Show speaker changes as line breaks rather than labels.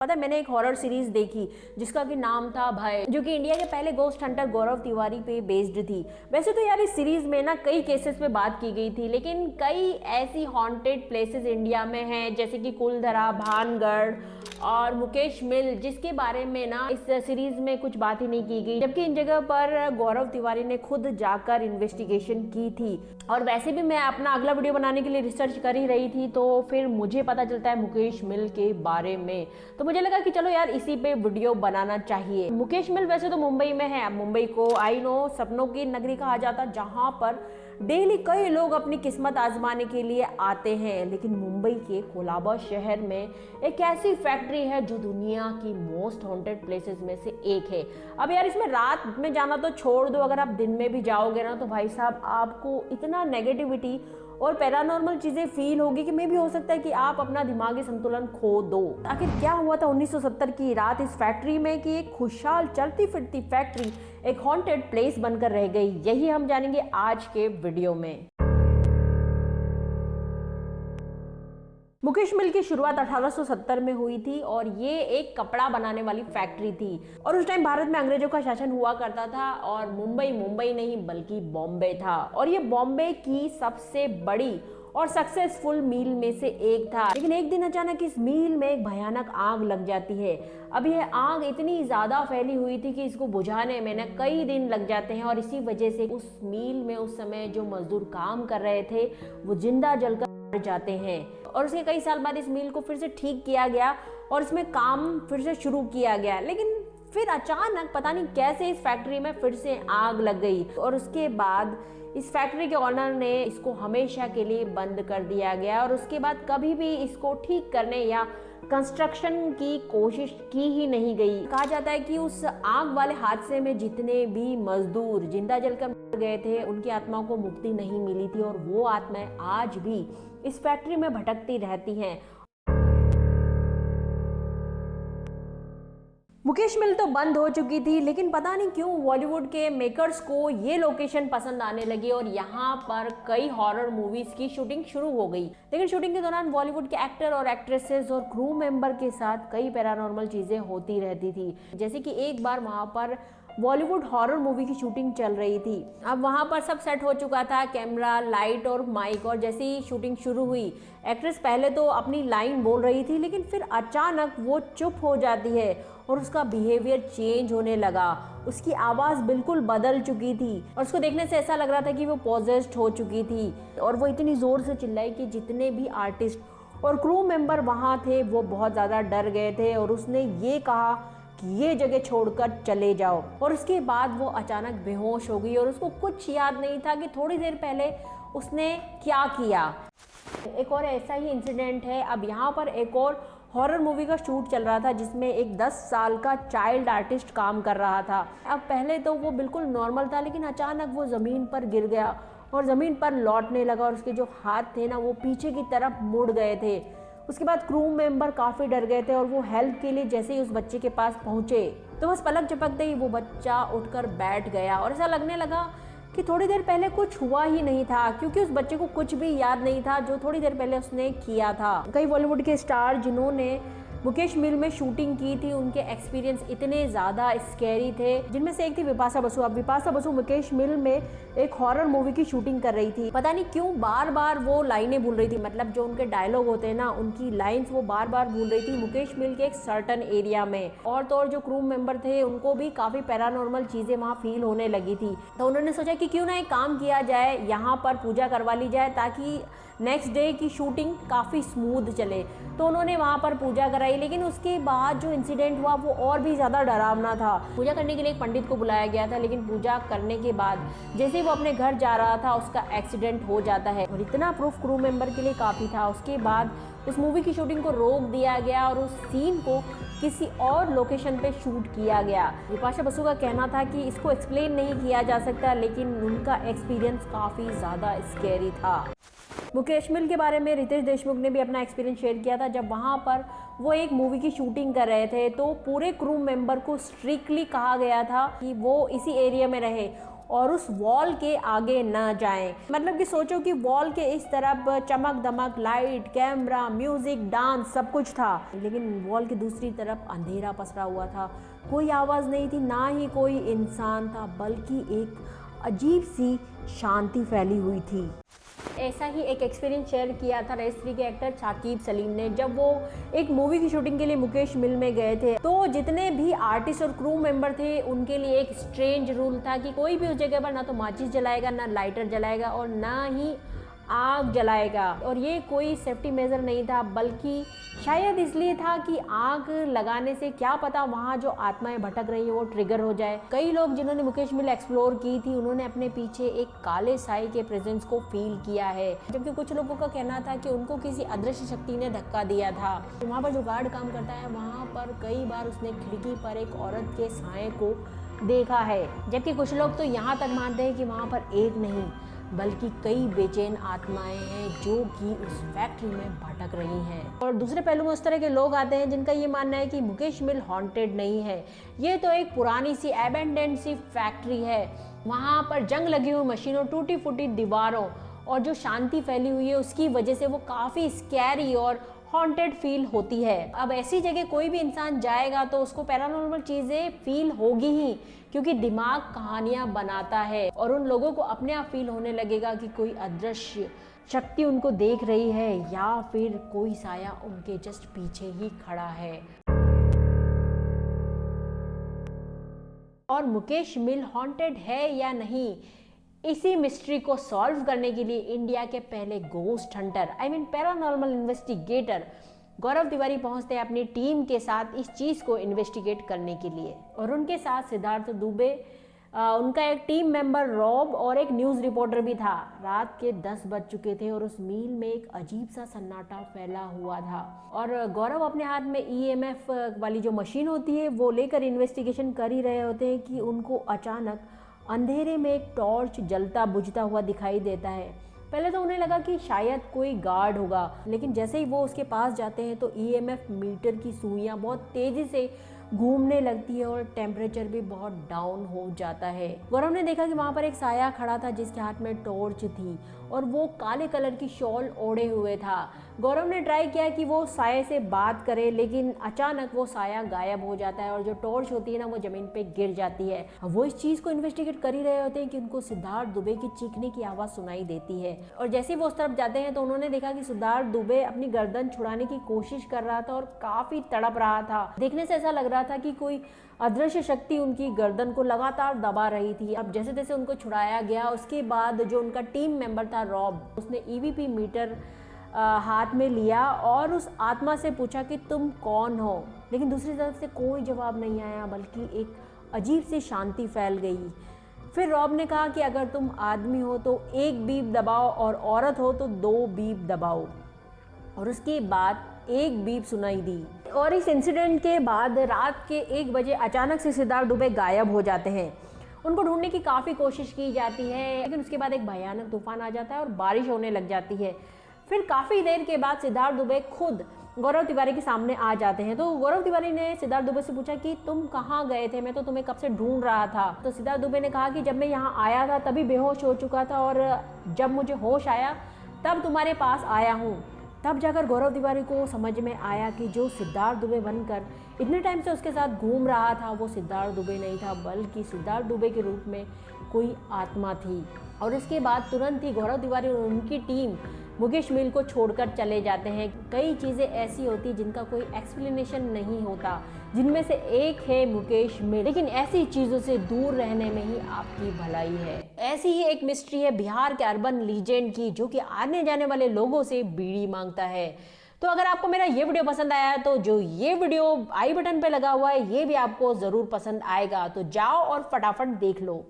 पता है, मैंने एक हॉरर सीरीज देखी जिसका कि नाम था भय, जो कि इंडिया के पहले गोस्ट हंटर गौरव तिवारी पे बेस्ड थी। वैसे तो यार इस सीरीज में ना कई केसेस पे बात की गई थी, लेकिन कई ऐसी हॉन्टेड प्लेसेस इंडिया में हैं जैसे कि कुलधरा, भानगढ़ और मुकेश मिल, जिसके बारे में ना इस सीरीज में कुछ बात ही नहीं की गई, जबकि इन जगह पर गौरव तिवारी ने खुद जाकर इन्वेस्टिगेशन की थी। और वैसे भी मैं अपना अगला वीडियो बनाने के लिए रिसर्च कर ही रही थी, तो फिर मुझे पता चलता है मुकेश मिल के बारे में, तो मुझे लगा कि चलो यार इसी पे वीडियो बनाना चाहिए। मुकेश मिल वैसे तो मुंबई में है। मुंबई को आई नो सपनों की नगरी कहा जाता, जहां पर डेली कई लोग अपनी किस्मत आजमाने के लिए आते हैं। लेकिन मुंबई के कोलाबा शहर में एक ऐसी फैक्ट्री है जो दुनिया की मोस्ट हॉन्टेड प्लेसेस में से एक है। अब यार इसमें रात में जाना तो छोड़ दो, अगर आप दिन में भी जाओगे ना तो भाई साहब आपको इतना नेगेटिविटी और पैरानॉर्मल चीजें फील होगी कि मे भी हो सकता है कि आप अपना दिमागी संतुलन खो दो। आखिर क्या हुआ था 1970 की रात इस फैक्ट्री में कि एक खुशहाल चलती फिरती फैक्ट्री एक हॉन्टेड प्लेस बनकर रह गई? यही हम जानेंगे आज के वीडियो में। मुकेश मिल की शुरुआत 1870 में हुई थी और ये एक कपड़ा बनाने वाली फैक्ट्री थी। और उस टाइम भारत में अंग्रेजों का शासन हुआ करता था और मुंबई नहीं बल्कि बॉम्बे था। और ये बॉम्बे की सबसे बड़ी और सक्सेसफुल मिल में से एक था। लेकिन एक दिन अचानक इस मिल में एक भयानक आग लग जाती है। अब यह आग इतनी ज्यादा फैली हुई थी कि इसको बुझाने में ना कई दिन लग जाते हैं। और इसी वजह से उस मिल में उस समय जो मजदूर काम कर रहे थे वो जिंदा जलकर मर जाते हैं। और उसके कई साल बाद इस मिल को फिर से ठीक किया गया और इसमें काम फिर से शुरू किया गया। लेकिन फिर अचानक पता नहीं कैसे इस फैक्ट्री में फिर से आग लग गई और उसके बाद इस फैक्ट्री के ऑनर ने इसको हमेशा के लिए बंद कर दिया गया। और उसके बाद कभी भी इसको ठीक करने या कंस्ट्रक्शन की कोशिश की ही नहीं गई। कहा जाता है कि उस आग वाले हादसे में जितने भी मजदूर जिंदा जलकर मर गए थे उनकी आत्माओं को मुक्ति नहीं मिली थी और वो आत्माएं आज भी इस फैक्ट्री में भटकती रहती हैं। मुकेश मिल तो बंद हो चुकी थी, लेकिन पता नहीं क्यों बॉलीवुड के मेकर्स को ये लोकेशन पसंद आने लगी और यहाँ पर कई हॉरर मूवीज की शूटिंग शुरू हो गई। लेकिन शूटिंग के दौरान बॉलीवुड के एक्टर और एक्ट्रेसेस और क्रू मेंबर के साथ कई पैरानॉर्मल चीजें होती रहती थी। जैसे कि एक बार वहां पर बॉलीवुड हॉरर मूवी की शूटिंग चल रही थी। अब वहां पर सब सेट हो चुका था, कैमरा, लाइट और माइक। और जैसे ही शूटिंग शुरू हुई एक्ट्रेस पहले तो अपनी लाइन बोल रही थी, लेकिन फिर अचानक वो चुप हो जाती है और उसका बिहेवियर चेंज होने लगा। उसकी आवाज़ बिल्कुल बदल चुकी थी और उसको देखने से ऐसा लग रहा था कि वो पॉजेस्ड हो चुकी थी। और वो इतनी ज़ोर से चिल्लाई कि जितने भी आर्टिस्ट और क्रू मेंबर वहाँ थे वो बहुत ज़्यादा डर गए थे और उसने ये कहा कि ये जगह छोड़कर चले जाओ। और उसके बाद वो अचानक बेहोश हो गई और उसको कुछ याद नहीं था कि थोड़ी देर पहले उसने क्या किया। एक और ऐसा ही इंसिडेंट है। अब यहाँ पर एक और हॉरर मूवी का शूट चल रहा था जिसमें एक 10 साल का चाइल्ड आर्टिस्ट काम कर रहा था। अब पहले तो वो बिल्कुल नॉर्मल था, लेकिन अचानक वो ज़मीन पर गिर गया और ज़मीन पर लौटने लगा और उसके जो हाथ थे ना वो पीछे की तरफ मुड़ गए थे। उसके बाद क्रू मेंबर काफ़ी डर गए थे और वो हेल्प के लिए जैसे ही उस बच्चे के पास पहुँचे तो बस पलक झपकते ही वो बच्चा उठकर बैठ गया। और ऐसा लगने लगा कि थोड़ी देर पहले कुछ हुआ ही नहीं था, क्योंकि उस बच्चे को कुछ भी याद नहीं था जो थोड़ी देर पहले उसने किया था। कई बॉलीवुड के स्टार जिन्होंने मुकेश मिल में शूटिंग की थी उनके एक्सपीरियंस इतने ज़्यादा स्कैरी थे, जिनमें से एक थी बिपाशा बसु। अब बिपाशा बसु मुकेश मिल में एक हॉरर मूवी की शूटिंग कर रही थी। पता नहीं क्यों बार बार वो लाइनें भूल रही थी, मतलब जो उनके डायलॉग होते हैं ना उनकी लाइन्स वो बार बार भूल रही थी मुकेश मिल के एक सर्टन एरिया में। और तो और जो क्रू मेंबर थे उनको भी काफ़ी पैरानॉर्मल चीज़ें वहाँ फील होने लगी थी। तो उन्होंने सोचा कि क्यों ना एक काम किया जाए, यहाँ पर पूजा करवा ली जाए ताकि नेक्स्ट डे की शूटिंग काफ़ी स्मूथ चले। तो उन्होंने वहाँ पर पूजा कराई, लेकिन उसके बाद जो इंसिडेंट हुआ वो और भी ज़्यादा डरावना था। पूजा करने के लिए एक पंडित को बुलाया गया था, लेकिन पूजा करने के बाद जैसे ही वो अपने घर जा रहा था उसका एक्सीडेंट हो जाता है। और इतना प्रूफ क्रू मेंबर के लिए काफ़ी था। उसके बाद उस मूवी की शूटिंग को रोक दिया गया और उस सीन को किसी और लोकेशन पे शूट किया गया। बिपाशा बसु का कहना था कि इसको एक्सप्लेन नहीं किया जा सकता, लेकिन उनका एक्सपीरियंस काफ़ी ज़्यादा स्कैरी था। मुकेश मिल के बारे में रितेश देशमुख ने भी अपना एक्सपीरियंस शेयर किया था। जब वहाँ पर वो एक मूवी की शूटिंग कर रहे थे तो पूरे क्रू मेंबर को स्ट्रिक्टली कहा गया था कि वो इसी एरिया में रहे और उस वॉल के आगे न जाएं। मतलब कि सोचो कि वॉल के इस तरफ चमक दमक, लाइट, कैमरा, म्यूजिक, डांस सब कुछ था, लेकिन वॉल की दूसरी तरफ अंधेरा पसरा हुआ था। कोई आवाज़ नहीं थी, ना ही कोई इंसान था, बल्कि एक अजीब सी शांति फैली हुई थी। ऐसा ही एक एक्सपीरियंस शेयर किया था रेस 3 के एक्टर शाकिब सलीम ने, जब वो एक मूवी की शूटिंग के लिए मुकेश मिल में गए थे। तो जितने भी आर्टिस्ट और क्रू मेंबर थे उनके लिए एक स्ट्रेंज रूल था कि कोई भी उस जगह पर ना तो माचिस जलाएगा, ना लाइटर जलाएगा और ना ही आग जलाएगा। और ये कोई सेफ्टी मेजर नहीं था, बल्कि शायद इसलिए था कि आग लगाने से क्या पता वहाँ जो आत्माएं भटक रही हैं वो ट्रिगर हो जाए। कई लोग जिन्होंने मुकेश मिल एक्सप्लोर की थी, उन्होंने अपने पीछे एक काले साई के प्रेजेंस को फील किया है, जबकि कुछ लोगों का कहना था कि उनको किसी अदृश्य शक्ति ने धक्का दिया था। वहाँ पर जो गार्ड काम करता है, वहाँ पर कई बार उसने खिड़की पर एक औरत के साए को देखा है, जबकि कुछ लोग तो यहाँ तक मानते हैं कि वहाँ पर एक नहीं बल्कि कई बेचैन आत्माएं हैं जो कि उस फैक्ट्री में भटक रही हैं। और दूसरे पहलू में उस तरह के लोग आते हैं जिनका ये मानना है कि मुकेश मिल हॉन्टेड नहीं है, ये तो एक पुरानी सी एबेंडेंट सी फैक्ट्री है। वहाँ पर जंग लगी हुई मशीनों, टूटी फूटी दीवारों और जो शांति फैली हुई है उसकी वजह से वो काफ़ी स्कैरी और हॉन्टेड फील होती है। अब ऐसी जगह कोई भी इंसान जाएगा तो उसको पैरानॉर्मल चीज़ें फील होगी ही, क्योंकि दिमाग कहानियां बनाता है और उन लोगों को अपने आप फील होने लगेगा कि कोई अदृश्य शक्ति उनको देख रही है या फिर कोई साया उनके जस्ट पीछे ही खड़ा है। और मुकेश मिल हॉन्टेड है या नहीं, इसी मिस्ट्री को सॉल्व करने के लिए इंडिया के पहले गोस्ट हंटर पैरानॉर्मल इन्वेस्टिगेटर गौरव तिवारी पहुंचते हैं अपनी टीम के साथ इस चीज़ को इन्वेस्टिगेट करने के लिए। और उनके साथ सिद्धार्थ दुबे, उनका एक टीम मेंबर रॉब और एक न्यूज़ रिपोर्टर भी था। रात के 10 बज चुके थे और उस मील में एक अजीब सा सन्नाटा फैला हुआ था और गौरव अपने हाथ में EMF वाली जो मशीन होती है वो लेकर इन्वेस्टिगेशन कर ही रहे होते हैं कि उनको अचानक अंधेरे में एक टॉर्च जलता बुझता हुआ दिखाई देता है। पहले तो उन्हें लगा कि शायद कोई गार्ड होगा, लेकिन जैसे ही वो उसके पास जाते हैं तो EMF मीटर की सुइयां बहुत तेज़ी से घूमने लगती है और टेम्परेचर भी बहुत डाउन हो जाता है। गौरव ने देखा कि वहाँ पर एक साया खड़ा था जिसके हाथ में टॉर्च थी और वो काले कलर की शॉल ओढ़े हुए था। गौरव ने ट्राई किया कि वो साये से बात करे, लेकिन अचानक वो साया गायब हो जाता है और जो टॉर्च होती है ना वो ज़मीन पे गिर जाती है। वो इस चीज़ को इन्वेस्टिगेट कर ही रहे होते हैं कि उनको सिद्धार्थ दुबे की चीखने की आवाज़ सुनाई देती है और जैसे ही वो उस तरफ जाते हैं तो उन्होंने देखा कि सिद्धार्थ दुबे अपनी गर्दन छुड़ाने की कोशिश कर रहा था और काफ़ी तड़प रहा था। देखने से ऐसा लग रहा था कि कोई अदृश्य शक्ति उनकी गर्दन को लगातार दबा रही थी। अब जैसे जैसे उनको छुड़ाया गया उसके बाद जो उनका टीम मेंबर था रॉब, उसने EVP मीटर हाथ में लिया और उस आत्मा से पूछा कि तुम कौन हो, लेकिन दूसरी तरफ से कोई जवाब नहीं आया बल्कि एक अजीब सी शांति फैल गई। फिर रॉब ने कहा कि अगर तुम आदमी हो तो 1 बीप दबाओ और औरत हो तो 2 बीप दबाओ और उसके बाद 1 बीप सुनाई दी। और इस इंसिडेंट के बाद रात के 1 बजे अचानक से सिद्धार्थ दुबे गायब हो जाते हैं। उनको ढूंढने की काफ़ी कोशिश की जाती है, लेकिन उसके बाद एक भयानक तूफान आ जाता है और बारिश होने लग जाती है। फिर काफ़ी देर के बाद सिद्धार्थ दुबे खुद गौरव तिवारी के सामने आ जाते हैं। तो गौरव तिवारी ने सिद्धार्थ दुबे से पूछा कि तुम कहाँ गए थे, मैं तो तुम्हें कब से ढूंढ रहा था। तो सिद्धार्थ दुबे ने कहा कि जब मैं यहाँ आया था तभी बेहोश हो चुका था और जब मुझे होश आया तब तुम्हारे पास आया हूँ। तब जाकर गौरव तिवारी को समझ में आया कि जो सिद्धार्थ दुबे बनकर इतने टाइम से उसके साथ घूम रहा था वो सिद्धार्थ दुबे नहीं था, बल्कि सिद्धार्थ दुबे के रूप में कोई आत्मा थी। और इसके बाद तुरंत ही गौरव तिवारी और उनकी टीम मुकेश मिल को छोड़कर चले जाते हैं। कई चीज़ें ऐसी होती जिनका कोई एक्सप्लेनेशन नहीं होता, जिनमें से एक है मुकेश मिल, लेकिन ऐसी चीज़ों से दूर रहने में ही आपकी भलाई है। ऐसी ही एक मिस्ट्री है बिहार के अर्बन लीजेंड की, जो कि आने जाने वाले लोगों से बीड़ी मांगता है। तो अगर आपको मेरा ये वीडियो पसंद आया तो जो ये वीडियो आई बटन पे लगा हुआ है ये भी आपको ज़रूर पसंद आएगा, तो जाओ और फटाफट देख लो।